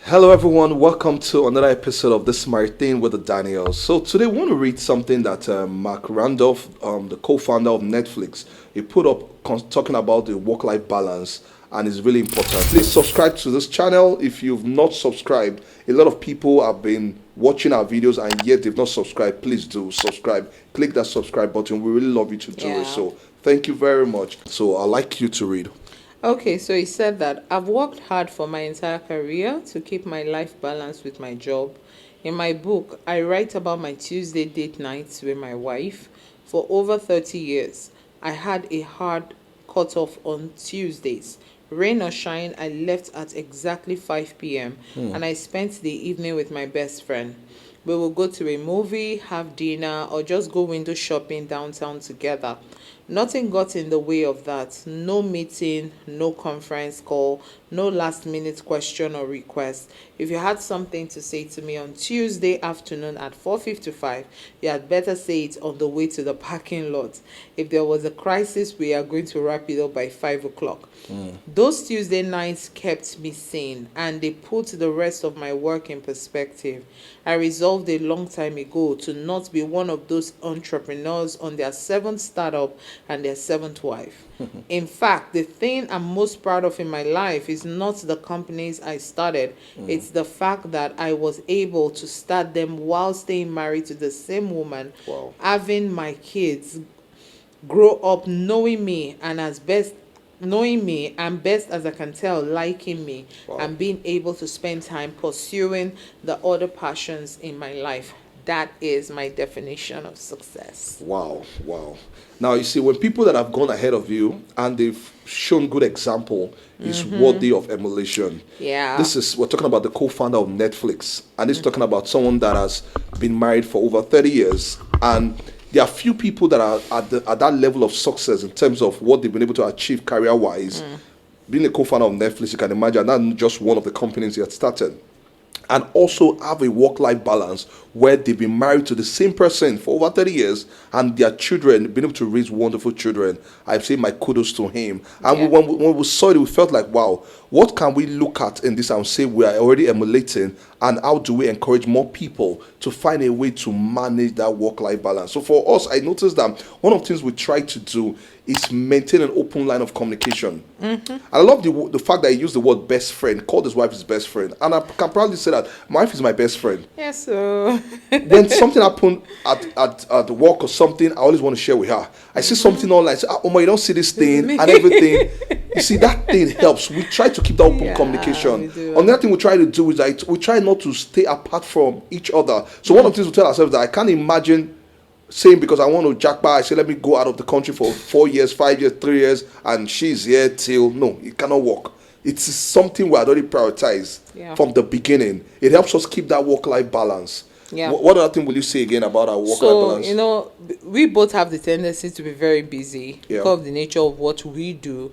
Hello, everyone. Welcome to another episode of This My Thing with the Daniels. So today, we want to read something that Mark Randolph, the co-founder of Netflix, he put up talking about the work-life balance, and it's really important. Please subscribe to this channel if you've not subscribed. A lot of people have been watching our videos and yet they've not subscribed. Please do subscribe. Click that subscribe button. We really love you to do it. So thank you very much. So I'd like you to read. Okay, so he said that I've worked hard for my entire career to keep my life balanced with my job. In my book, I write about my Tuesday date nights with my wife. For over 30 years, I had a hard cutoff on Tuesdays. Rain or shine, I left at exactly 5 p.m. and I spent the evening with my best friend. We will go to a movie, have dinner, or just go window shopping downtown together. Nothing got in the way of that. No meeting, no conference call, no last minute question or request. If you had something to say to me on Tuesday afternoon at 4:55, you had better say it on the way to the parking lot. If there was a crisis, we are going to wrap it up by 5 o'clock. Those Tuesday nights kept me sane and they put the rest of my work in perspective. I resolved a long time ago to not be one of those entrepreneurs on their seventh startup and their seventh wife. In fact, the thing I'm most proud of in my life is not the companies I started. It's the fact that I was able to start them while staying married to the same woman, having my kids grow up knowing me and best as I can tell, liking me, and being able to spend time pursuing the other passions in my life. That is my definition of success. Wow. Now, you see, when people that have gone ahead of you and they've shown good example is worthy of emulation. Yeah. We're talking about the co-founder of Netflix, and this is talking about someone that has been married for over 30 years. And there are few people that are at that level of success in terms of what they've been able to achieve career-wise. Being a co-founder of Netflix, you can imagine, that's just one of the companies he had started. And also have a work-life balance where they've been married to the same person for over 30 years and their children, been able to raise wonderful children. I say my kudos to him. And when we saw it, we felt like, wow, what can we look at in this and say we are already emulating, and how do we encourage more people to find a way to manage that work-life balance? So for us, I noticed that one of the things we try to do is maintain an open line of communication. I love the fact that he used the word best friend, called his wife his best friend. And I can proudly say that my wife is my best friend. Yes, so When something happened at work or something, I always want to share with her. I see something online, I say, Oma, you don't see this thing and everything. You see, that thing helps. We try to keep that open communication. Another thing we try to do is that we try not to stay apart from each other. So one of the things we tell ourselves that I can't imagine saying because I want to jackpot, I say let me go out of the country for 4 years, 5 years, 3 years, and she's here till no, it cannot work. It's something we had already prioritized from the beginning. It helps us keep that work-life balance. Yeah. What other thing will you say again about our work-life balance? So, we both have the tendency to be very busy because of the nature of what we do.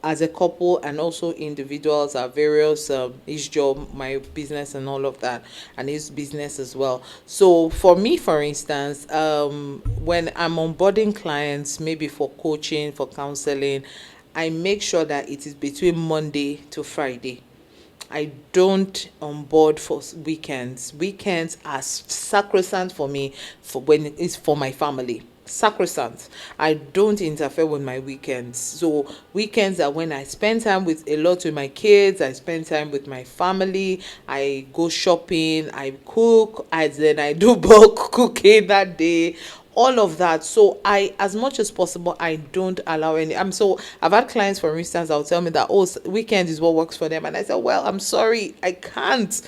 As a couple and also individuals, our various his job, my business, and all of that, and his business as well. So for me, for instance, when I'm onboarding clients, maybe for coaching, for counseling, I make sure that it is between Monday to Friday. I don't onboard for weekends. Weekends are sacrosanct for me for when it's for my family. Sacrosanct. I don't interfere with my weekends. So weekends are when I spend time with my kids. I spend time with my family. I go shopping. I cook. Then I do bulk cooking that day. All of that. So I, as much as possible, I don't allow any. I've had clients, for instance, I'll tell me that weekend is what works for them, and I say, well, I'm sorry, I can't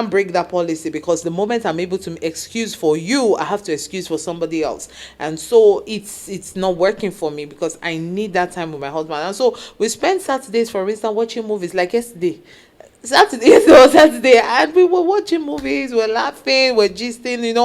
break that policy, because the moment I'm able to excuse for you, I have to excuse for somebody else, and so it's not working for me because I need that time with my husband. And so we spend Saturdays, for instance, watching movies. Like yesterday, Saturday, and we were watching movies, we're laughing, we're gisting,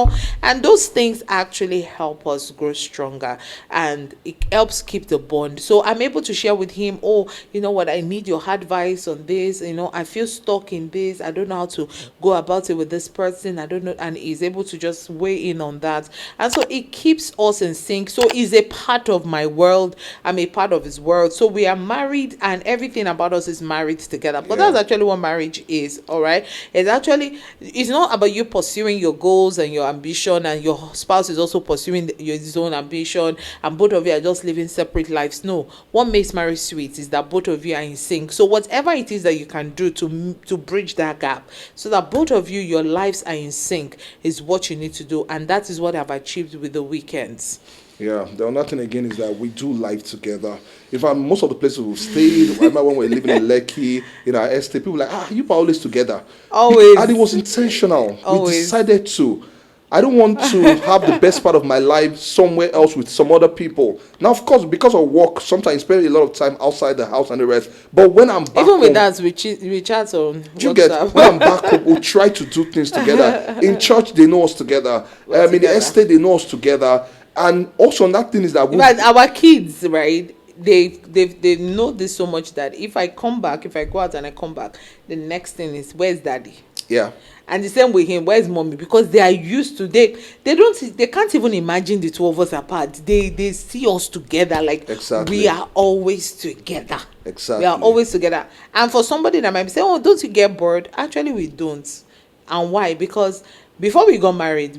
and those things actually help us grow stronger, and it helps keep the bond. So I'm able to share with him, what, I need your advice on this, I feel stuck in this, I don't know how to go about it with this person, I don't know, and he's able to just weigh in on that, and so it keeps us in sync. So he's a part of my world, I'm a part of his world, so we are married, and everything about us is married together. But that's actually what marriage is, all right? It's not about you pursuing your goals and your ambition, and your spouse is also pursuing his own ambition, and both of you are just living separate lives. No, what makes marriage sweet is that both of you are in sync. So whatever it is that you can do to bridge that gap, so that both of you, your lives are in sync, is what you need to do. And that is what I've achieved with the weekends. Yeah, the other thing again is that we do life together. In fact, most of the places we've stayed, I remember when we were living in Lekki, in our estate, people were like, you are always together. Always. And it was intentional. Always. We decided to. I don't want to have the best part of my life somewhere else with some other people. Now, of course, because of work, sometimes I spend a lot of time outside the house and the rest. But when I'm back even home, with us, we chat on you WhatsApp. get, when I'm back home, we'll try to do things together. In church, they know us together. In the estate, they know us together. And also, another thing is that our kids, right? They know this so much that if I go out and I come back, the next thing is, where's daddy? Yeah. And the same with him, where's mommy? Because they are used to they can't even imagine the two of us apart. They see us together, like exactly. We are always together. Exactly. We are always together. And for somebody that might be saying, oh, don't you get bored? Actually, we don't. And why? Because before we got married,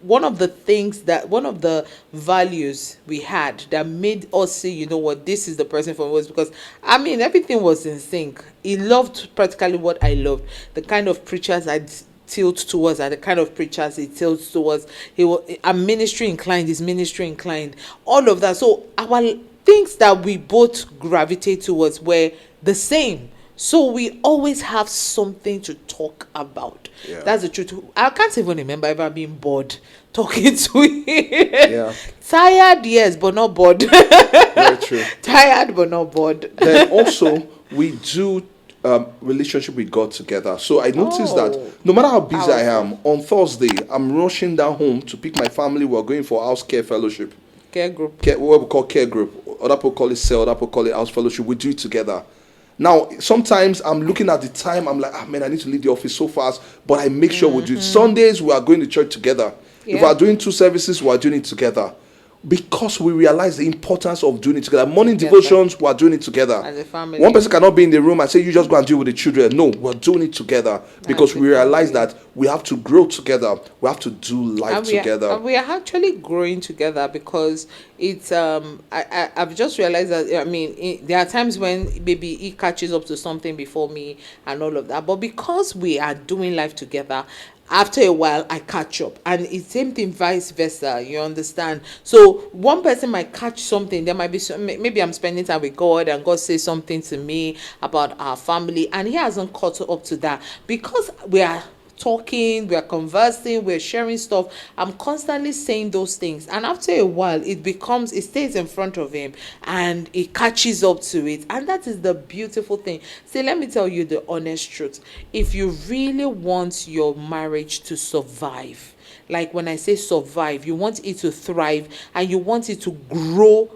one of the values we had that made us say, you know what, this is the person for me, was because everything was in sync. He loved practically what I loved. The kind of preachers I'd tilt towards are the kind of preachers he tilts towards. I'm ministry inclined, he's ministry inclined. All of that. So our things that we both gravitate towards were the same. So we always have something to talk about. Yeah. That's the truth. I can't even remember ever being bored talking to him. Yeah. Tired, yes, but not bored. Very true. Tired, but not bored. Then also, we do relationship with God together. So I noticed that no matter how busy I am, on Thursday, I'm rushing down home to pick my family. We're going for house care fellowship. Care group. What we call care group. Other people call it cell, other people call it house fellowship. We do it together. Now, sometimes I'm looking at the time, I'm like, man, I need to leave the office so fast, but I make sure we do it. Sundays, we are going to church together. Yeah. If we are doing 2 services, we are doing it together. Because we realize the importance of doing it together. Morning devotions, we are doing it together. As a family. One person cannot be in the room and say, you just go and deal with the children. No, we're doing it together. Because we realize that we have to grow together. We have to do life together. We are actually growing together because it's, I've just realized that, there are times when maybe he catches up to something before me and all of that. But because we are doing life together, after a while I catch up, and it's same thing vice versa, you understand? So one person might catch something, there might be maybe I'm spending time with God and God says something to me about our family and he hasn't caught up to that. Because we are talking, we are conversing, we're sharing stuff, I'm constantly saying those things, and after a while it stays in front of him and it catches up to it. And that is the beautiful thing. See, let me tell you the honest truth. If you really want your marriage to survive, like when I say survive, you want it to thrive and you want it to grow,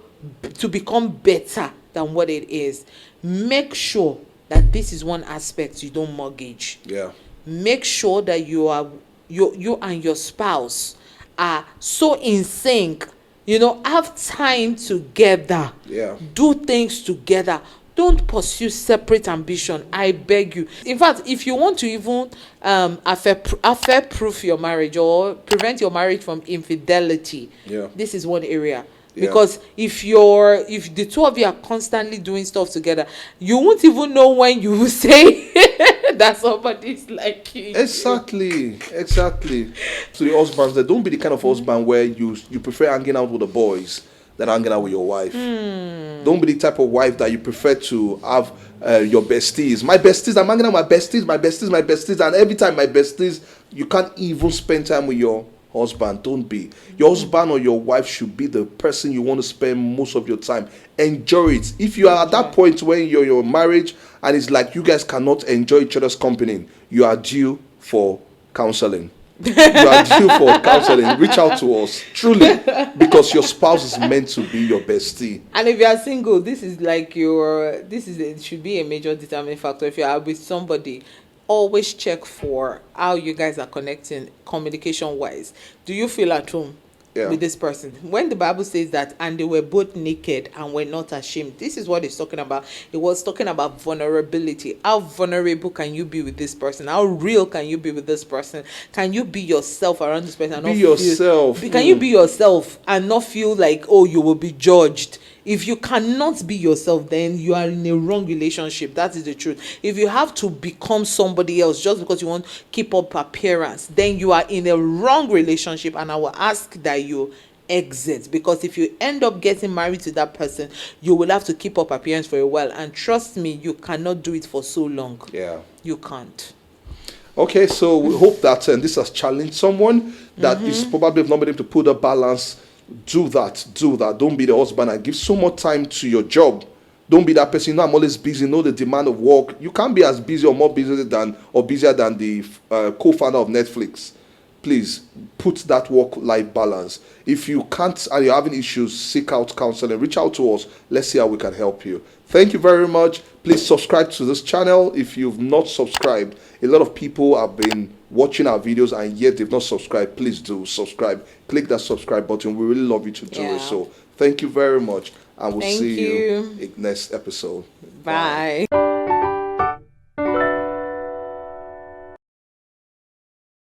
to become better than what it is, make sure that this is one aspect you don't mortgage. Yeah. Make sure that you and your spouse are so in sync, have time together. Yeah. Do things together. Don't pursue separate ambition. I beg you. In fact, if you want to even affair-proof your marriage or prevent your marriage from infidelity, this is one area. Because if the two of you are constantly doing stuff together, you won't even know when you will say that somebody's like you. Exactly. So the husbands, they don't be the kind of husband where you prefer hanging out with the boys than hanging out with your wife. Don't be the type of wife that you prefer to have your besties. My besties, I'm hanging out with my besties, and every time my besties, you can't even spend time with your husband. Don't be. Your husband or your wife should be the person you want to spend most of your time. Enjoy it. If you are at that point when you're in your marriage and it's like you guys cannot enjoy each other's company, you are due for counseling. You are due for counseling. Reach out to us, truly, because your spouse is meant to be your bestie. And if you are single, it should be a major determining factor. If you are with somebody, always check for how you guys are connecting communication wise. Do you feel at home? with this person. When the Bible says that, and they were both naked and were not ashamed, this is what it's talking about. It was talking about vulnerability. How vulnerable can you be with this person? How real can you be with this person? Can you be yourself around this person? And be yourself. Can you be yourself and not feel like, oh, you will be judged? If you cannot be yourself, then you are in a wrong relationship. That is the truth. If you have to become somebody else just because you want to keep up appearance, then you are in a wrong relationship, and I will ask that you exit. Because if you end up getting married to that person, you will have to keep up appearance for a while, and trust me, you cannot do it for so long. You can't. Okay, so we hope that this has challenged someone that is probably not been able to put a balance. Do that. Don't be the husband and give so much time to your job. Don't be that person. You know, I'm always busy. Know the demand of work. You can't be as busy or more busy than or busier than the co-founder of Netflix. Please put that work-life balance. If you can't and you're having issues, seek out counseling. Reach out to us. Let's see how we can help you. Thank you very much. Please subscribe to this channel if you've not subscribed. A lot of people have been watching our videos and yet they've not subscribed. Please do subscribe. Click that subscribe button. We really love you to do it. So thank you very much, and we'll see you in next episode. Bye.